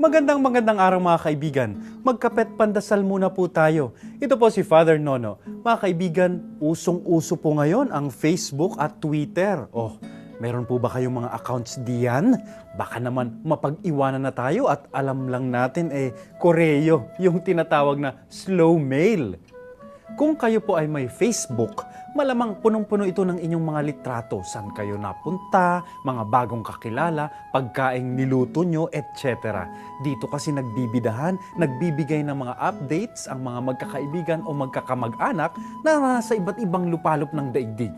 Magandang araw mga kaibigan. Magkapet pandasal muna po tayo. Ito po si Father Nono. Mga kaibigan, usong-uso po ngayon ang Facebook at Twitter. Oh, meron po ba kayong mga accounts diyan? Baka naman mapag-iwanan na tayo at alam lang natin Koreo, yung tinatawag na slow mail. Kung kayo po ay may Facebook, malamang punong-puno ito ng inyong mga litrato. Saan kayo napunta, mga bagong kakilala, pagkaing niluto nyo, etc. Dito kasi nagbibidahan, nagbibigay ng mga updates ang mga magkakaibigan o magkakamag-anak na nasa iba't ibang lupalop ng daigdig.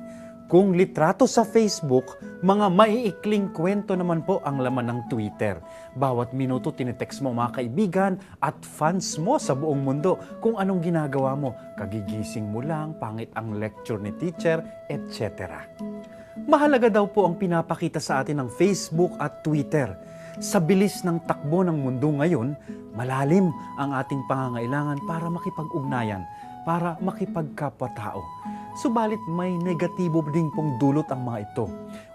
Kung litrato sa Facebook, mga maiikling kwento naman po ang laman ng Twitter. Bawat minuto tinetext mo mga kaibigan at fans mo sa buong mundo kung anong ginagawa mo. Kagigising mo lang, pangit ang lecture ni teacher, etc. Mahalaga daw po ang pinapakita sa atin ng Facebook at Twitter. Sa bilis ng takbo ng mundo ngayon, malalim ang ating pangangailangan para makipag-ugnayan, para makipagkapwa-tao. Subalit may negatibo din pong dulot ang mga ito.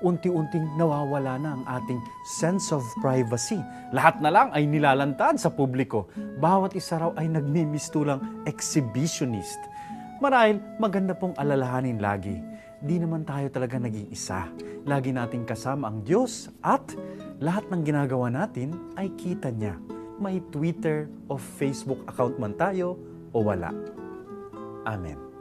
Unti-unting nawawala na ang ating sense of privacy. Lahat na lang ay nilalantad sa publiko. Bawat isa raw ay nagmimistulang exhibitionist. Marahil maganda pong alalahanin lagi. Di naman tayo talaga nag-iisa. Lagi nating kasama ang Diyos at lahat ng ginagawa natin ay kita niya. May Twitter o Facebook account man tayo o wala. Amen.